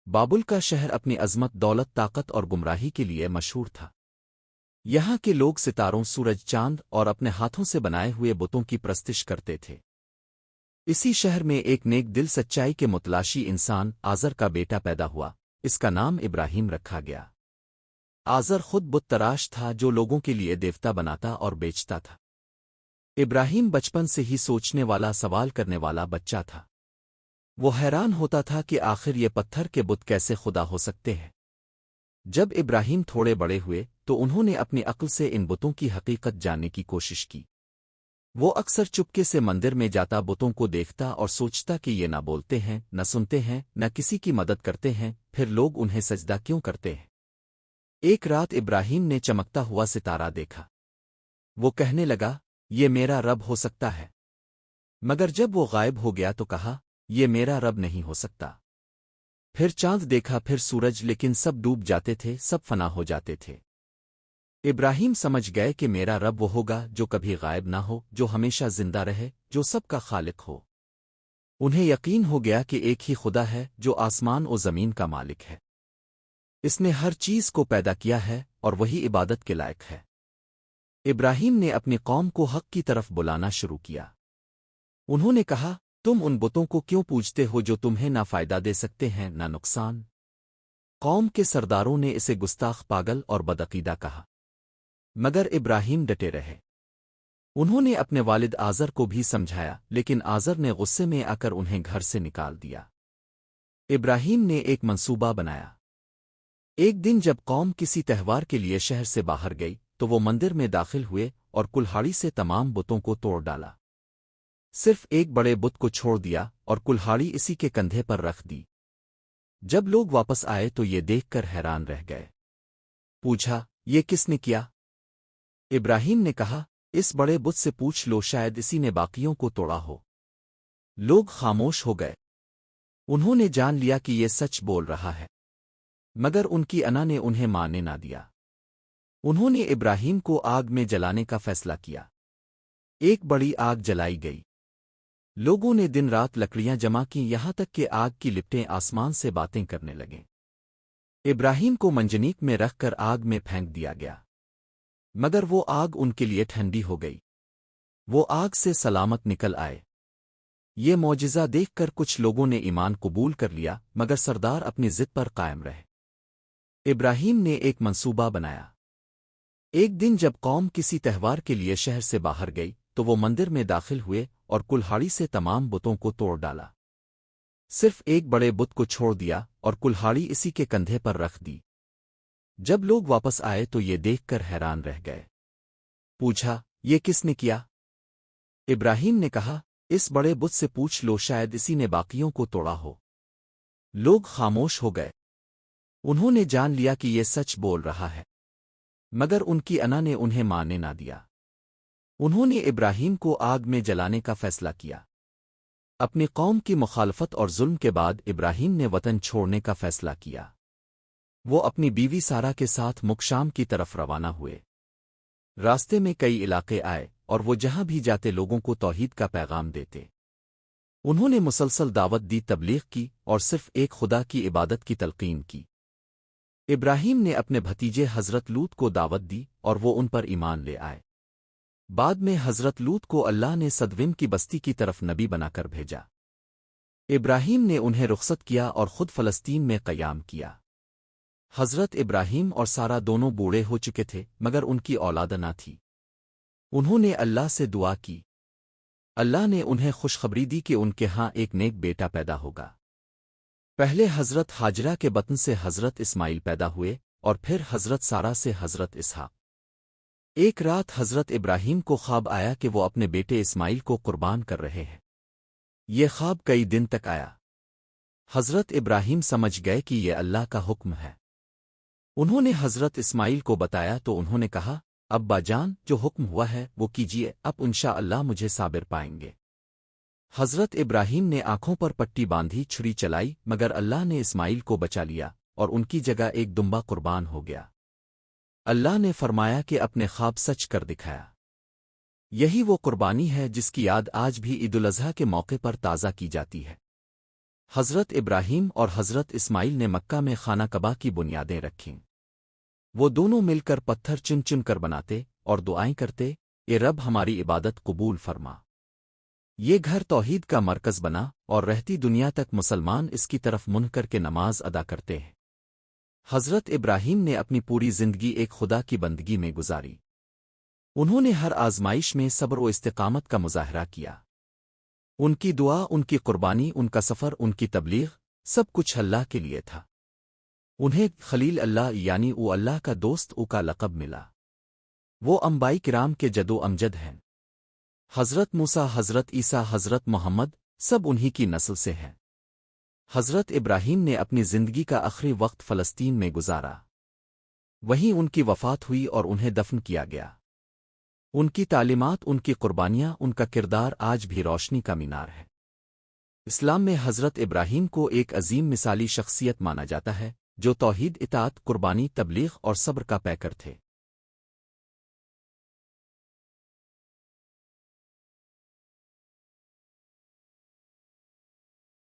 بابل کا شہر اپنی عظمت، دولت، طاقت اور گمراہی کے لیے مشہور تھا۔ یہاں کے لوگ ستاروں، سورج، چاند اور اپنے ہاتھوں سے بنائے ہوئے بتوں کی پرستش کرتے تھے۔ اسی شہر میں ایک نیک دل، سچائی کے متلاشی انسان آزر کا بیٹا پیدا ہوا۔ اس کا نام ابراہیم رکھا گیا۔ آزر خود بت تراش تھا جو لوگوں کے لیے دیوتا بناتا اور بیچتا تھا۔ ابراہیم بچپن سے ہی سوچنے والا، سوال کرنے والا بچہ تھا۔ وہ حیران ہوتا تھا کہ آخر یہ پتھر کے بت کیسے خدا ہو سکتے ہیں۔ جب ابراہیم تھوڑے بڑے ہوئے تو انہوں نے اپنی عقل سے ان بتوں کی حقیقت جاننے کی کوشش کی۔ وہ اکثر چپکے سے مندر میں جاتا، بتوں کو دیکھتا اور سوچتا کہ یہ نہ بولتے ہیں، نہ سنتے ہیں، نہ کسی کی مدد کرتے ہیں، پھر لوگ انہیں سجدہ کیوں کرتے ہیں؟ ایک رات ابراہیم نے چمکتا ہوا ستارہ دیکھا۔ وہ کہنے لگا، یہ میرا رب ہو سکتا ہے۔ مگر جب وہ غائب ہو گیا تو کہا، یہ میرا رب نہیں ہو سکتا۔ پھر چاند دیکھا، پھر سورج، لیکن سب ڈوب جاتے تھے، سب فنا ہو جاتے تھے۔ ابراہیم سمجھ گئے کہ میرا رب وہ ہوگا جو کبھی غائب نہ ہو، جو ہمیشہ زندہ رہے، جو سب کا خالق ہو۔ انہیں یقین ہو گیا کہ ایک ہی خدا ہے جو آسمان و زمین کا مالک ہے۔ اس نے ہر چیز کو پیدا کیا ہے اور وہی عبادت کے لائق ہے۔ ابراہیم نے اپنی قوم کو حق کی طرف بلانا شروع کیا۔ انہوں نے کہا، تم ان بتوں کو کیوں پوجتے ہو جو تمہیں نہ فائدہ دے سکتے ہیں نہ نقصان؟ قوم کے سرداروں نے اسے گستاخ، پاگل اور بدعقیدہ کہا، مگر ابراہیم ڈٹے رہے۔ انہوں نے اپنے والد آزر کو بھی سمجھایا، لیکن آزر نے غصے میں آ کر انہیں گھر سے نکال دیا۔ ابراہیم نے ایک منصوبہ بنایا۔ ایک دن جب قوم کسی تہوار کے لیے شہر سے باہر گئی تو وہ مندر میں داخل ہوئے اور کلہاڑی سے تمام بتوں کو توڑ ڈالا۔ صرف ایک بڑے بت کو چھوڑ دیا اور کلہاڑی اسی کے کندھے پر رکھ دی۔ جب لوگ واپس آئے تو یہ دیکھ کر حیران رہ گئے۔ پوچھا، یہ کس نے کیا؟ ابراہیم نے کہا، اس بڑے بت سے پوچھ لو، شاید اسی نے باقیوں کو توڑا ہو۔ لوگ خاموش ہو گئے۔ انہوں نے جان لیا کہ یہ سچ بول رہا ہے، مگر ان کی انا نے انہیں ماننے نہ دیا۔ انہوں نے ابراہیم کو آگ میں جلانے کا فیصلہ کیا۔ ایک بڑی آگ جلائی گئی۔ لوگوں نے دن رات لکڑیاں جمع کی، یہاں تک کہ آگ کی لپٹیں آسمان سے باتیں کرنے لگیں۔ ابراہیم کو منجنیق میں رکھ کر آگ میں پھینک دیا گیا، مگر وہ آگ ان کے لیے ٹھنڈی ہو گئی۔ وہ آگ سے سلامت نکل آئے۔ یہ معجزہ دیکھ کر کچھ لوگوں نے ایمان قبول کر لیا، مگر سردار اپنی ضد پر قائم رہے۔ ابراہیم نے ایک منصوبہ بنایا۔ ایک دن جب قوم کسی تہوار کے لیے شہر سے باہر گئی تو وہ مندر میں داخل ہوئے اور کلہاڑی سے تمام بتوں کو توڑ ڈالا۔ صرف ایک بڑے بت کو چھوڑ دیا اور کلہاڑی اسی کے کندھے پر رکھ دی۔ جب لوگ واپس آئے تو یہ دیکھ کر حیران رہ گئے۔ پوچھا، یہ کس نے کیا؟ ابراہیم نے کہا، اس بڑے بت سے پوچھ لو، شاید اسی نے باقیوں کو توڑا ہو۔ لوگ خاموش ہو گئے۔ انہوں نے جان لیا کہ یہ سچ بول رہا ہے، مگر ان کی انا نے انہیں ماننے نہ دیا۔ انہوں نے ابراہیم کو آگ میں جلانے کا فیصلہ کیا۔ اپنی قوم کی مخالفت اور ظلم کے بعد ابراہیم نے وطن چھوڑنے کا فیصلہ کیا۔ وہ اپنی بیوی سارا کے ساتھ مکشام کی طرف روانہ ہوئے۔ راستے میں کئی علاقے آئے اور وہ جہاں بھی جاتے لوگوں کو توحید کا پیغام دیتے۔ انہوں نے مسلسل دعوت دی، تبلیغ کی اور صرف ایک خدا کی عبادت کی تلقین کی۔ ابراہیم نے اپنے بھتیجے حضرت لوط کو دعوت دی اور وہ ان پر ایمان لے آئے۔ بعد میں حضرت لوط کو اللہ نے صدوم کی بستی کی طرف نبی بنا کر بھیجا۔ ابراہیم نے انہیں رخصت کیا اور خود فلسطین میں قیام کیا۔ حضرت ابراہیم اور سارا دونوں بوڑھے ہو چکے تھے، مگر ان کی اولاد نہ تھی۔ انہوں نے اللہ سے دعا کی۔ اللہ نے انہیں خوشخبری دی کہ ان کے ہاں ایک نیک بیٹا پیدا ہوگا۔ پہلے حضرت ہاجرہ کے بطن سے حضرت اسماعیل پیدا ہوئے اور پھر حضرت سارا سے حضرت اسحاق۔ ایک رات حضرت ابراہیم کو خواب آیا کہ وہ اپنے بیٹے اسماعیل کو قربان کر رہے ہیں۔ یہ خواب کئی دن تک آیا۔ حضرت ابراہیم سمجھ گئے کہ یہ اللہ کا حکم ہے۔ انہوں نے حضرت اسماعیل کو بتایا تو انہوں نے کہا، ابا جان، جو حکم ہوا ہے وہ کیجیے، اب انشاءاللہ مجھے صابر پائیں گے۔ حضرت ابراہیم نے آنکھوں پر پٹی باندھی، چھری چلائی، مگر اللہ نے اسماعیل کو بچا لیا اور ان کی جگہ ایک دمبا قربان ہو گیا۔ اللہ نے فرمایا کہ اپنے خواب سچ کر دکھایا۔ یہی وہ قربانی ہے جس کی یاد آج بھی عید الاضحیٰ کے موقع پر تازہ کی جاتی ہے۔ حضرت ابراہیم اور حضرت اسماعیل نے مکہ میں خانہ کعبہ کی بنیادیں رکھیں۔ وہ دونوں مل کر پتھر چن چن کر بناتے اور دعائیں کرتے، اے رب ہماری عبادت قبول فرما۔ یہ گھر توحید کا مرکز بنا اور رہتی دنیا تک مسلمان اس کی طرف منہ کر کے نماز ادا کرتے ہیں۔ حضرت ابراہیم نے اپنی پوری زندگی ایک خدا کی بندگی میں گزاری۔ انہوں نے ہر آزمائش میں صبر و استقامت کا مظاہرہ کیا۔ ان کی دعا، ان کی قربانی، ان کا سفر، ان کی تبلیغ، سب کچھ اللہ کے لیے تھا۔ انہیں خلیل اللہ یعنی او اللہ کا دوست او کا لقب ملا۔ وہ انبیاء کرام کے جد و امجد ہیں۔ حضرت موسیٰ، حضرت عیسیٰ، حضرت محمد سب انہی کی نسل سے ہیں۔ حضرت ابراہیم نے اپنی زندگی کا آخری وقت فلسطین میں گزارا۔ وہیں ان کی وفات ہوئی اور انہیں دفن کیا گیا۔ ان کی تعلیمات، ان کی قربانیاں، ان کا کردار آج بھی روشنی کا مینار ہے۔ اسلام میں حضرت ابراہیم کو ایک عظیم مثالی شخصیت مانا جاتا ہے، جو توحید، اطاعت، قربانی، تبلیغ اور صبر کا پیکر تھے۔